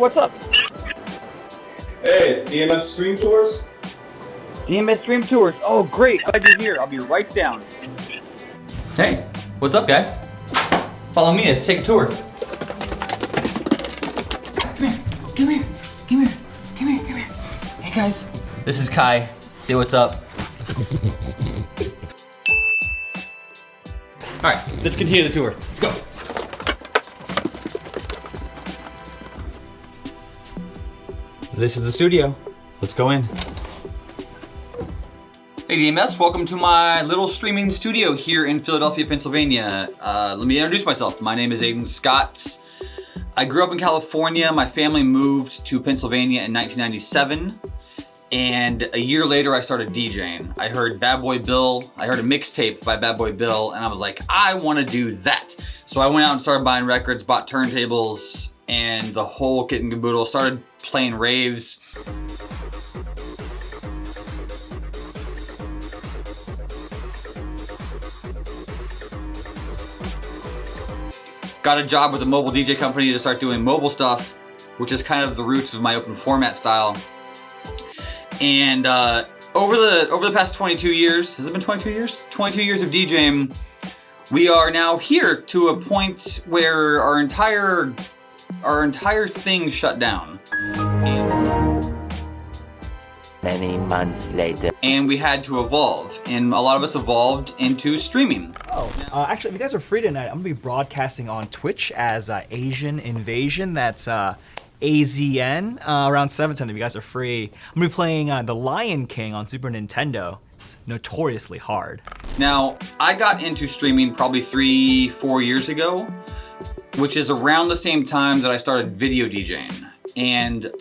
what's up? Hey, it's DMS Stream Tours. DMS Stream Tours. Oh, great. Glad you're here. I'll be right down. Hey, what's up, guys? Follow me. Let's take a tour. Come here. Hey, guys. This is Kai. Say what's up. All right, let's continue the tour. Let's go. This is the studio. Let's go in. Hey DMS, welcome to my little streaming studio here in Philadelphia, Pennsylvania. Let me introduce myself. My name is Aiden Scott. I grew up in California. My family moved to Pennsylvania in 1997. And a year later, I started DJing. I heard Bad Boy Bill. I heard a mixtape by Bad Boy Bill, and I was like, I want to do that. So I went out and started buying records, bought turntables, and the whole kit and caboodle. Started playing raves. Got a job with a mobile DJ company to start doing mobile stuff, which is kind of the roots of my open format style. And over the past 22 years, has it been 22 years? 22 years of DJing, we are now here to a point where our entire thing shut down. Many months later. And we had to evolve, and a lot of us evolved into streaming. Actually, if you guys are free tonight, I'm gonna be broadcasting on Twitch as Asian Invasion. That's AZN around 7:10 if you guys are free. I'm gonna be playing The Lion King on Super Nintendo. It's notoriously hard. Now, I got into streaming probably 3-4 years ago, which is around the same time that I started video DJing. And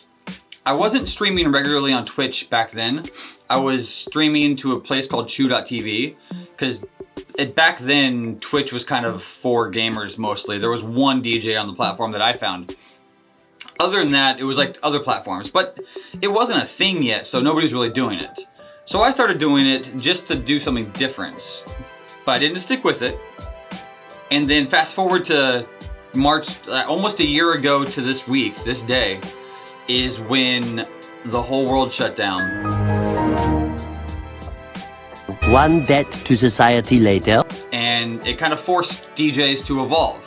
I wasn't streaming regularly on Twitch back then. I was streaming to a place called Chew.tv, because back then, Twitch was kind of for gamers mostly. There was one DJ on the platform that I found. Other than that, it was like other platforms, but it wasn't a thing yet, so nobody's really doing it. So I started doing it just to do something different, but I didn't stick with it. And then fast forward to March, almost a year ago to this week, this day, is when the whole world shut down. One debt to society later. And it kind of forced DJs to evolve.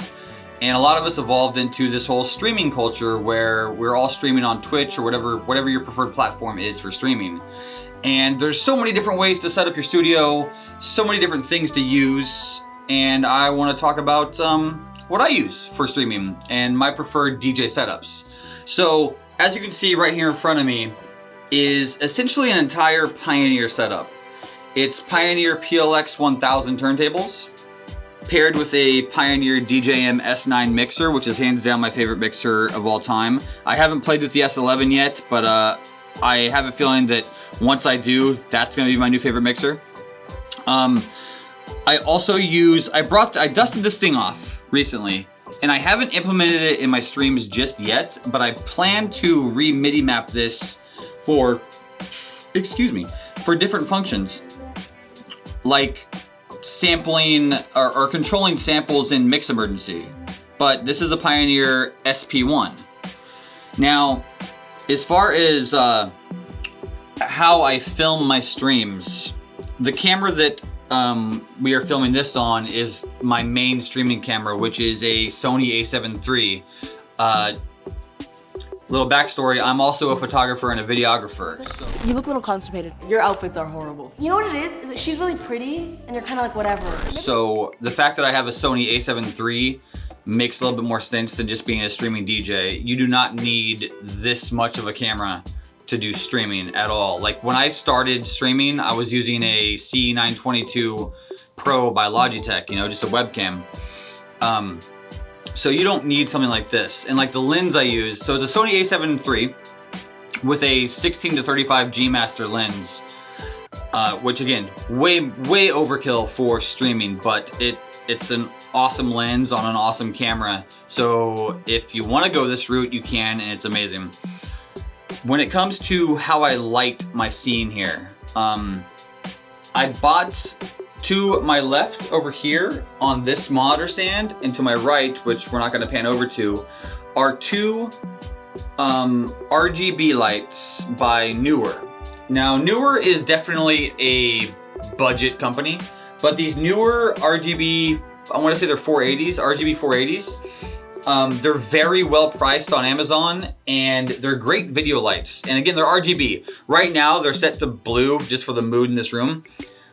And a lot of us evolved into this whole streaming culture where we're all streaming on Twitch or whatever your preferred platform is for streaming. And there's so many different ways to set up your studio, so many different things to use. And I want to talk about what I use for streaming and my preferred DJ setups. So as you can see right here in front of me is essentially an entire Pioneer setup. It's Pioneer PLX 1000 turntables, paired with a Pioneer DJM S9 mixer, which is hands down my favorite mixer of all time. I haven't played with the S11 yet, but I have a feeling that once I do, that's gonna be my new favorite mixer. I also use, I dusted this thing off recently, and I haven't implemented it in my streams just yet, but I plan to re-MIDI map this for different functions, like sampling or controlling samples in Mix Emergency. But this is a Pioneer SP1. Now, as far as how I film my streams, the camera that we are filming this on is my main streaming camera, which is a Sony a7 III. Little backstory, I'm also a photographer and a videographer. So. You look a little constipated. Your outfits are horrible. You know what it is that she's really pretty and you're kind of like whatever. So the fact that I have a Sony a7 III makes a little bit more sense than just being a streaming DJ. You do not need this much of a camera to do streaming at all. Like when I started streaming, I was using a C922 Pro by Logitech, just a webcam. So you don't need something like this. And like the lens I use, so it's a Sony a7 III with a 16-35 G Master lens, which again, way overkill for streaming, but it's an awesome lens on an awesome camera. So if you want to go this route, you can, and it's amazing. When it comes to how I light my scene here, I bought to my left over here on this monitor stand, and to my right, which we're not going to pan over to, are two RGB lights by Newer. Now, Newer is definitely a budget company, but these Newer RGB, I want to say they're 480s, RGB 480s. They're very well priced on Amazon, and they're great video lights. And again, they're RGB. Right now, they're set to blue just for the mood in this room.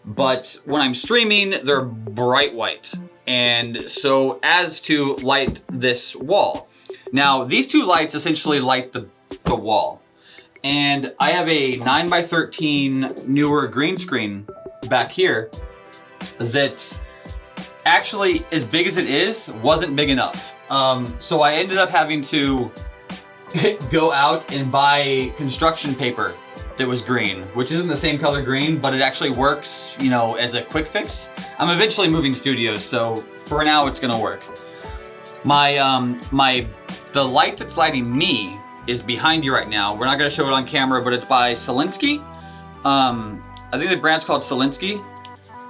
But when I'm streaming, they're bright white. And so as to light this wall. Now, these two lights essentially light the wall. And I have a 9x13 Newer green screen back here that actually, as big as it is, wasn't big enough. So I ended up having to go out and buy construction paper that was green, which isn't the same color green, but it actually works, you know, as a quick fix. I'm eventually moving studios, so for now it's gonna work. The light that's lighting me is behind you right now. We're not gonna show it on camera, but it's by Selinsky. I think the brand's called Selinsky,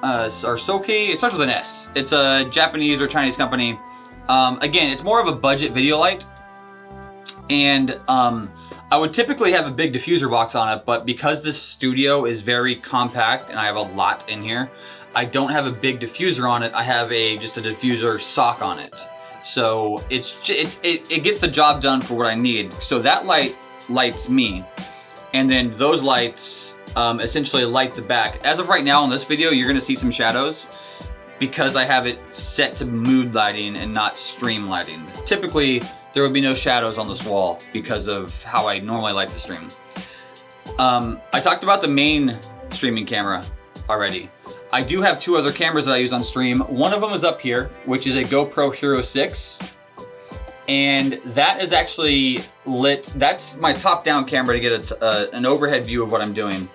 or Soki. It starts with an S. It's a Japanese or Chinese company. Again, it's more of a budget video light. And I would typically have a big diffuser box on it, but because this studio is very compact and I have a lot in here, I don't have a big diffuser on it. I have just a diffuser sock on it. So it gets the job done for what I need. So that light lights me, and then those lights essentially light the back. As of right now in this video, you're gonna see some shadows because I have it set to mood lighting and not stream lighting. Typically, there would be no shadows on this wall because of how I normally light the stream. I talked about the main streaming camera already. I do have two other cameras that I use on stream. One of them is up here, which is a GoPro Hero 6. And that is actually lit. That's my top-down camera to get an overhead view of what I'm doing.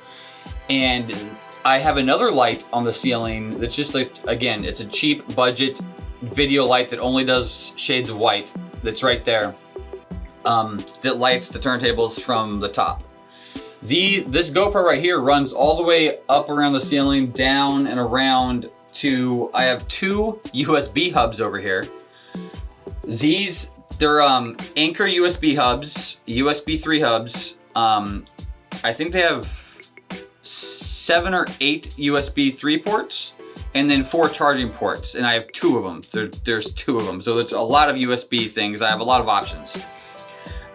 And I have another light on the ceiling that's just like, again, it's a cheap budget video light that only does shades of white. That's right there, that lights the turntables from the top. This GoPro right here runs all the way up around the ceiling, down and around to, I have two USB hubs over here. They're Anchor USB hubs, USB 3 hubs. I think they have 7 or 8 USB 3 ports, and then 4 charging ports, and I have 2 of them. There's 2 of them, so it's a lot of USB things. I have a lot of options.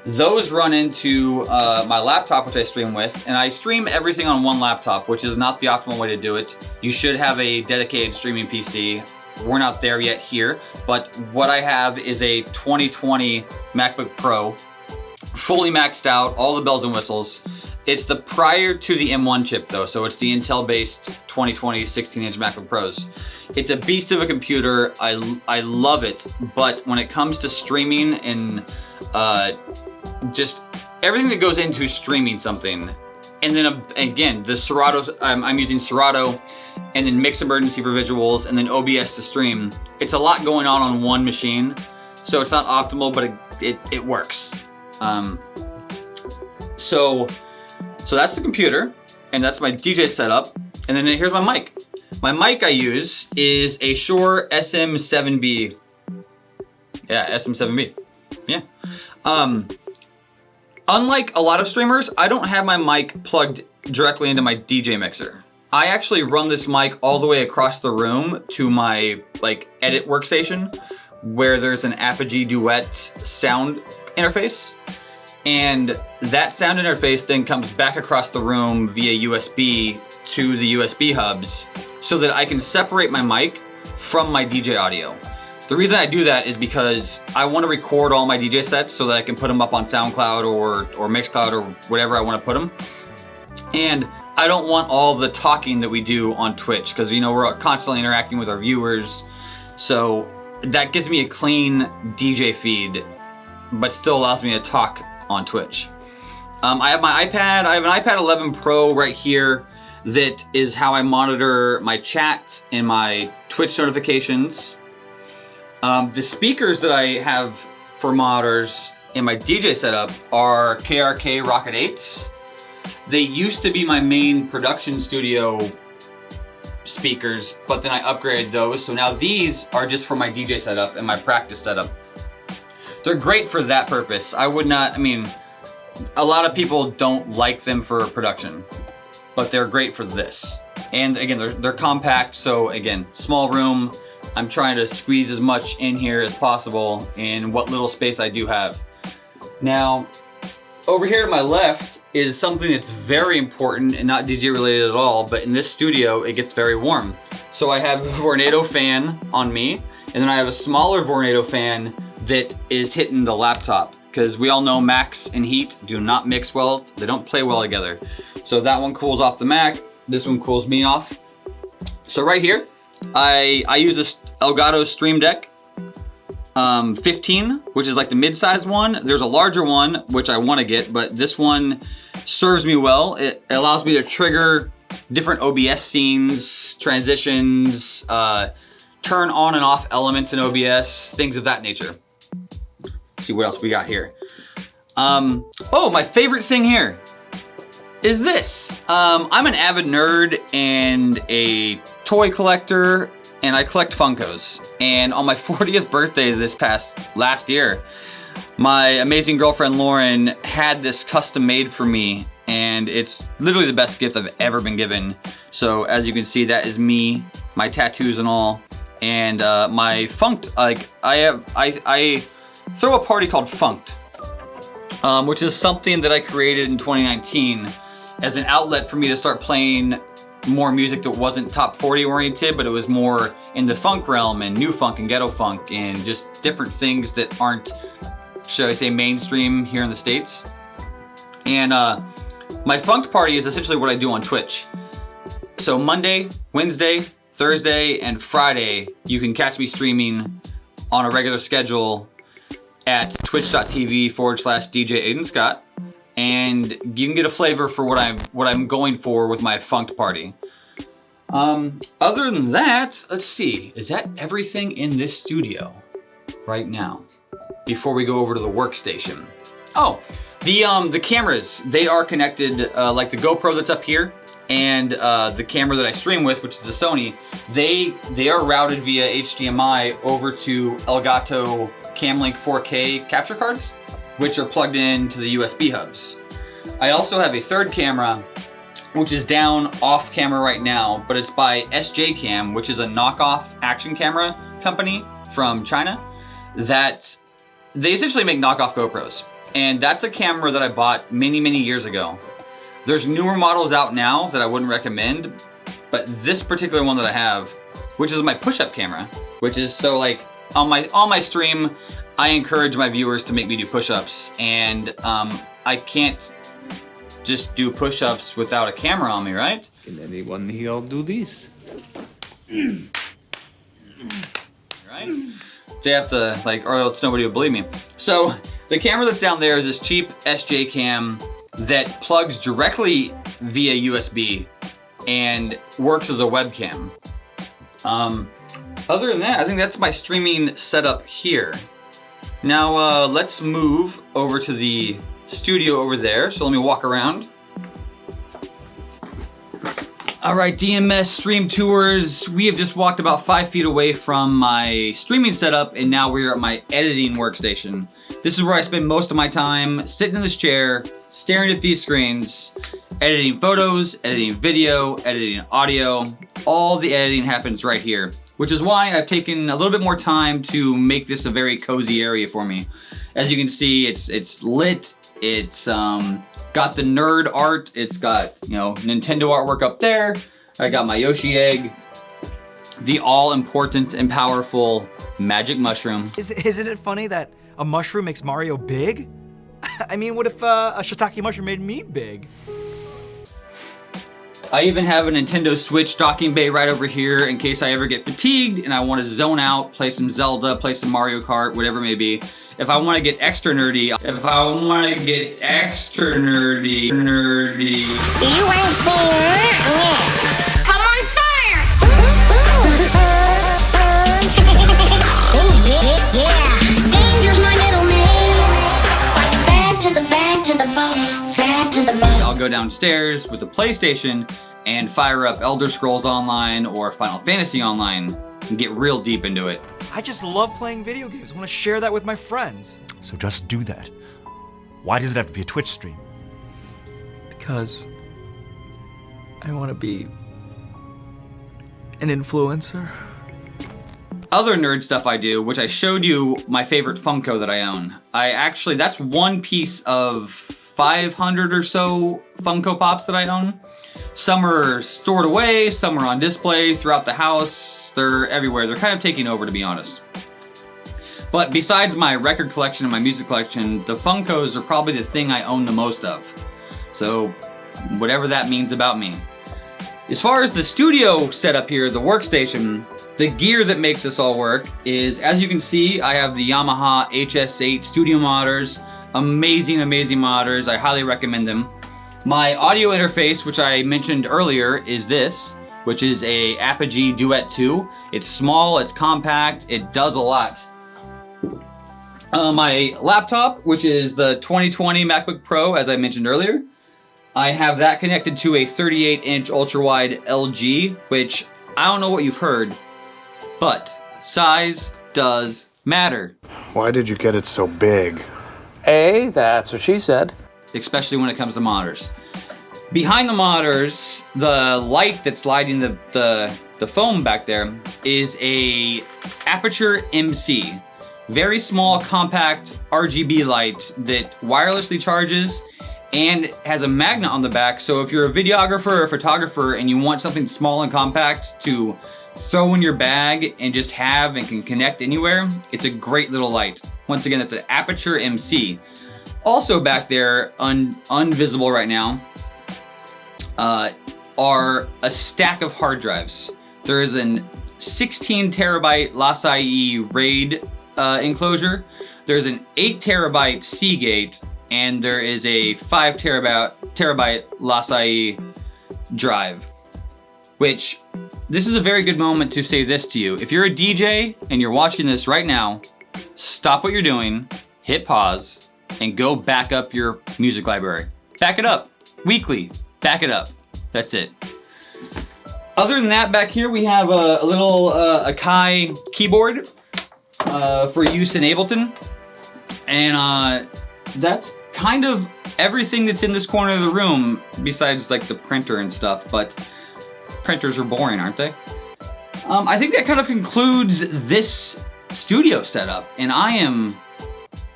Those run into my laptop, which I stream with, and I stream everything on one laptop, which is not the optimal way to do it. You should have a dedicated streaming PC. We're not there yet here, but what I have is a 2020 MacBook Pro, fully maxed out, all the bells and whistles. It's the prior to the M1 chip though, so it's the Intel-based 2020 16-inch MacBook Pros. It's a beast of a computer. I love it, but when it comes to streaming and just everything that goes into streaming something, and then again, the Serato, I'm using Serato, and then Mix Emergency for visuals, and then OBS to stream. It's a lot going on one machine, so it's not optimal, but it works. So that's the computer, and that's my DJ setup, and then here's my mic. My mic I use is a Shure SM7B. Yeah, SM7B. Yeah. Unlike a lot of streamers, I don't have my mic plugged directly into my DJ mixer. I actually run this mic all the way across the room to my edit workstation, where there's an Apogee Duet sound interface. And that sound interface then comes back across the room via USB to the USB hubs so that I can separate my mic from my DJ audio. The reason I do that is because I want to record all my DJ sets so that I can put them up on SoundCloud or Mixcloud or whatever I want to put them. And I don't want all the talking that we do on Twitch because, you know, we're constantly interacting with our viewers. So that gives me a clean DJ feed, but still allows me to talk on Twitch. I have my iPad. I have an iPad 11 Pro right here. That is how I monitor my chat and my Twitch notifications. The speakers that I have for monitors in my DJ setup are KRK Rocket 8s. They used to be my main production studio speakers, but then I upgraded those. So now these are just for my DJ setup and my practice setup. they're great for that purpose. I would not, I mean, a lot of people don't like them for production, but they're great for this. And again, they're compact, so again, small room. I'm trying to squeeze as much in here as possible in what little space I do have. Now, over here to my left is something that's very important and not DJ related at all, but in this studio, it gets very warm. So I have a Vornado fan on me, and then I have a smaller Vornado fan that is hitting the laptop, because we all know Macs and heat do not mix well. They don't play well together. So that one cools off the Mac, this one cools me off. So right here, I use this Elgato Stream Deck 15, which is like the mid-sized one. There's a larger one, which I want to get, but this one serves me well. It allows me to trigger different OBS scenes, transitions, turn on and off elements in OBS, things of that nature. Let's see what else we got here. Oh, my favorite thing here is this. I'm an avid nerd and a toy collector, and I collect Funkos. And on my 40th birthday last year, my amazing girlfriend Lauren had this custom made for me, and it's literally the best gift I've ever been given. So as you can see, that is me, my tattoos and all, and my Funked. Like I throw a party called Funked, which is something that I created in 2019 as an outlet for me to start playing more music that wasn't top 40 oriented, but it was more in the funk realm and new funk and ghetto funk and just different things that aren't, should I say, mainstream here in the States. And my Funked party is essentially what I do on Twitch. So Monday, Wednesday, Thursday, and Friday, you can catch me streaming on a regular schedule at twitch.tv/DJ Aiden Scott. And you can get a flavor for what I'm going for with my Funked party. Other than that, let's see, is that everything in this studio right now? Before we go over to the workstation. Oh, the cameras, they are connected, like the GoPro that's up here, and the camera that I stream with, which is the Sony, they are routed via HDMI over to Elgato Camlink 4K capture cards, which are plugged into the USB hubs. I also have a third camera, which is down off camera right now, but it's by SJ Cam, which is a knockoff action camera company from China that they essentially make knockoff GoPros. And that's a camera that I bought many, many years ago. There's newer models out now that I wouldn't recommend, but this particular one that I have, which is my push-up camera, which is so like on my stream, I encourage my viewers to make me do push-ups, and I can't just do push-ups without a camera on me, right? Can anyone here do this? Right? They have to, like, or else nobody would believe me. So the camera that's down there is this cheap SJ Cam that plugs directly via USB and works as a webcam. Other than that, I think that's my streaming setup here. Now let's move over to the studio over there. So let me walk around. All right, DMS Stream Tours. We have just walked about 5 feet away from my streaming setup, and now we're at my editing workstation. This is where I spend most of my time, sitting in this chair, staring at these screens, editing photos, editing video, editing audio. All the editing happens right here, which is why I've taken a little bit more time to make this a very cozy area for me. As you can see, it's lit, it's got the nerd art, it's got, you know, Nintendo artwork up there, I got my Yoshi egg, the all-important and powerful magic mushroom. Isn't it funny that a mushroom makes Mario big? I mean, what if a shiitake mushroom made me big? I even have a Nintendo Switch docking bay right over here in case I ever get fatigued and I want to zone out, play some Zelda, play some Mario Kart, whatever it may be. If I want to get extra nerdy, You ain't saying that. I'm on fire! Oh yeah. Danger's my middle name. Back to the bone, back to the bone. I'll go downstairs with the PlayStation and fire up Elder Scrolls Online or Final Fantasy Online and get real deep into it. I just love playing video games. I want to share that with my friends. So just do that. Why does it have to be a Twitch stream? Because I want to be an influencer. Other nerd stuff I do, which I showed you my favorite Funko that I own. That's one piece of 500 or so Funko Pops that I own. Some are stored away, some are on display throughout the house. They're everywhere. They're kind of taking over, to be honest. But besides my record collection and my music collection, the Funkos are probably the thing I own the most of. So, whatever that means about me. As far as the studio setup here, the workstation, the gear that makes this all work is, as you can see, I have the Yamaha HS8 studio monitors. Amazing, amazing monitors. I highly recommend them. My audio interface, which I mentioned earlier, is this, which is a Apogee Duet 2. It's small, it's compact, it does a lot. My laptop, which is the 2020 MacBook Pro, as I mentioned earlier, I have that connected to a 38-inch ultra-wide LG, which I don't know what you've heard, but size does matter. Why did you get it so big? That's what she said. Especially when it comes to monitors. Behind the monitors, the light that's lighting the foam back there is a Aperture MC. Very small, compact RGB light that wirelessly charges and has a magnet on the back, so if you're a videographer or a photographer and you want something small and compact to throw in your bag and just have and can connect anywhere, it's a great little light. Once again, it's an Aperture MC. Also back there, unvisible right now, are a stack of hard drives. There is an 16 terabyte LaCie RAID enclosure. There's an 8 terabyte Seagate, and there is a 5 terabyte LaCie drive. Which, this is a very good moment to say this to you. If you're a DJ and you're watching this right now, stop what you're doing, hit pause, and go back up your music library. Back it up, weekly, back it up. That's it. Other than that, back here we have a little Akai keyboard for use in Ableton. And that's kind of everything that's in this corner of the room, besides like the printer and stuff, but printers are boring, aren't they? I think that kind of concludes this studio setup, and I am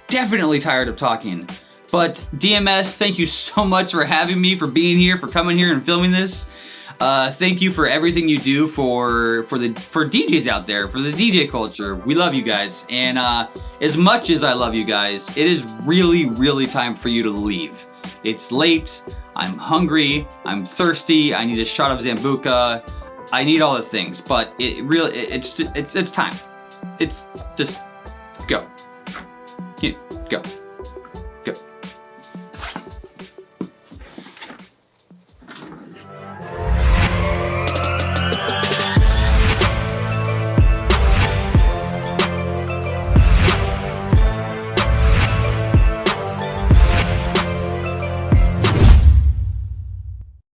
definitely tired of talking. But DMS, thank you so much for having me, for being here, for coming here and filming this. Thank you for everything you do for DJs out there, for the DJ culture. We love you guys, and as much as I love you guys, it is really, really time for you to leave. It's late, I'm hungry, I'm thirsty, I need a shot of Zambuca, I need all the things, but it's time. It's just go. Go.